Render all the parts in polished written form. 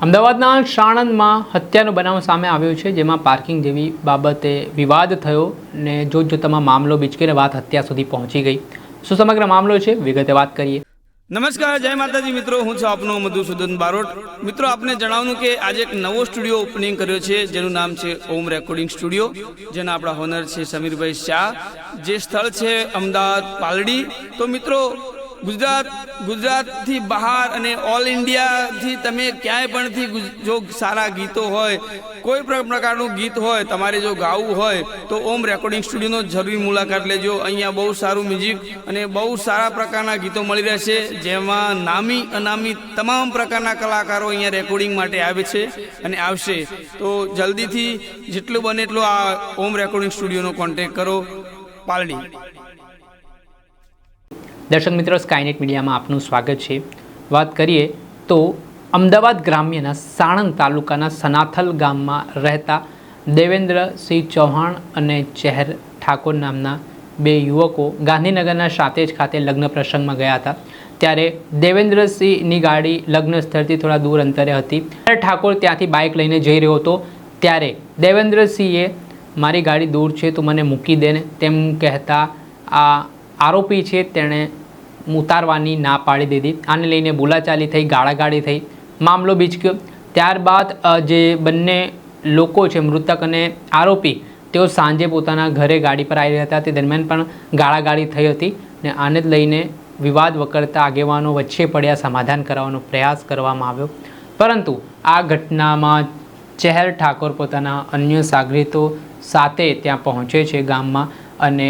અમદાવાદના સાણંદમાં હત્યાનો બનાવ સામે આવ્યો છે, જેમાં પાર્કિંગ જેવી બાબતે વિવાદ થયો ને જોતજોતામાં મામલો બિચકીને વાત હત્યા સુધી પહોંચી ગઈ। શું સમગ્ર મામલો છે, વિગતે વાત કરીએ। નમસ્કાર, જય માતાજી મિત્રો, હું છું આપનો મધુસૂદન બારોટ। મિત્રો, આપને જણાવવાનું કે આજે એક નવો સ્ટુડિયો ઓપનિંગ કર્યો છે, જેનું નામ છે ઓમ રેકોર્ડિંગ સ્ટુડિયો, જેના આપણા હોનર છે સમીરભાઈ શાહ। જે સ્થળ છે અમદાવાદ પાલડી। તો મિત્રો, ગુજરાતથી બહાર અને ઓલ ઇન્ડિયાથી તમે ક્યાંય પણથી જો સારા ગીતો હોય, કોઈ પણ પ્રકારનું ગીત હોય, તમારે જો ગાવું હોય તો ઓમ રેકોર્ડિંગ સ્ટુડિયોનો જરૂરી મુલાકાત લેજો। અહીંયા બહુ સારું મ્યુઝિક અને બહુ સારા પ્રકારના ગીતો મળી રહેશે, જેમાં નામી અનામી તમામ પ્રકારના કલાકારો અહીંયા રેકોર્ડિંગ માટે આવે છે અને આવશે। તો જલ્દીથી જેટલું બને એટલું આ ઓમ રેકોર્ડિંગ સ્ટુડિયોનો કોન્ટેક્ટ કરો, પાલડી। દર્શક મિત્રો, સ્કાયનેટ મીડિયામાં આપનું સ્વાગત છે। વાત કરીએ તો અમદાવાદ ગ્રામ્યના સાણંદ તાલુકાના સનાથલ ગામમાં રહેતા દેવેન્દ્રસિંહ ચૌહાણ અને ચહેર ઠાકોર નામના બે યુવકો ગાંધીનગરના સાતેજ ખાતે લગ્ન પ્રસંગમાં ગયા હતા। ત્યારે દેવેન્દ્રસિંહની ગાડી લગ્ન સ્થળથી થોડા દૂર અંતરે હતી। ઠાકોર ત્યાંથી બાઇક લઈને જઈ રહ્યો હતો, ત્યારે દેવેન્દ્રસિંહે મારી ગાડી દૂર છે તો મને મૂકી દે ને તેમ કહેતા આ આરોપી છે તેણે ઉતારવાની ના પાડી દીધી। આને લઈને બોલાચાલી થઈ, ગાળાગાળી થઈ, મામલો બીચક્યો। ત્યારબાદ જે બંને લોકો છે, મૃતક અને આરોપી, તેઓ સાંજે પોતાના ઘરે ગાડી પર આવી રહ્યા હતા। તે દરમિયાન પણ ગાળાગાળી થઈ હતી ને આને જ લઈને વિવાદ વકરતા આગેવાનો વચ્ચે પડ્યા, સમાધાન કરવાનો પ્રયાસ કરવામાં આવ્યો। પરંતુ આ ઘટનામાં ચહેર ઠાકોર પોતાના અન્ય સાગરીતો સાથે ત્યાં પહોંચે છે ગામમાં અને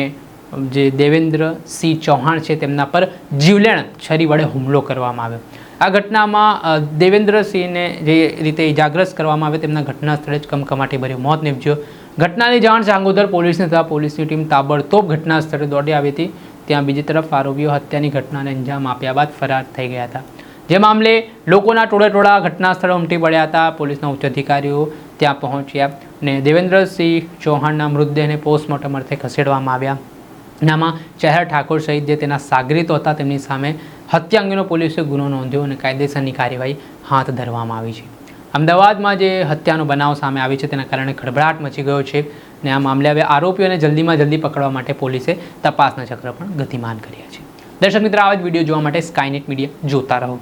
જે દેવેન્દ્રસિંહ ચૌહાણ છે તેમના પર જીવલેણ છરી વડે હુમલો કરવામાં આવ્યો। આ ઘટનામાં દેવેન્દ્રસિંહને જે રીતે ઇજાગ્રસ્ત કરવામાં આવે તેમના ઘટના સ્થળે જ કમકમાટી ભર્યું મોત નીપજ્યું। ઘટનાની જાણ ચાંગોદર પોલીસને થતાં પોલીસની ટીમ તાબડતોબ ઘટના સ્થળે દોડી આવી હતી। ત્યાં બીજી તરફ આરોપીઓ હત્યાની ઘટનાને અંજામ આપ્યા બાદ ફરાર થઈ ગયા હતા। જે મામલે લોકોના ટોળે ઘટના સ્થળે ઉમટી પડ્યા હતા। પોલીસના ઉચ્ચ અધિકારીઓ ત્યાં પહોંચ્યા અને દેવેન્દ્રસિંહ ચૌહાણના મૃતદેહને પોસ્ટમોર્ટમ અર્થે ખસેડવામાં આવ્યા। આમાં ચહેર ઠાકોર સહિત જે તેના સાગરીતો હતા તેમની સામે હત્યા અંગેનો પોલીસે ગુનો નોંધ્યો અને કાયદેસરની કાર્યવાહી હાથ ધરવામાં આવી છે। અમદાવાદમાં જે હત્યાનો બનાવ સામે આવી છે તેના કારણે ખળભળાટ મચી ગયો છે અને આ મામલે હવે આરોપીઓને જલ્દીમાં જલ્દી પકડવા માટે પોલીસે તપાસના ચક્ર પણ ગતિમાન કર્યા છે। દર્શક મિત્રો, આવા જ વિડીયો જોવા માટે સ્કાયનેટ મીડિયા જોતા રહો।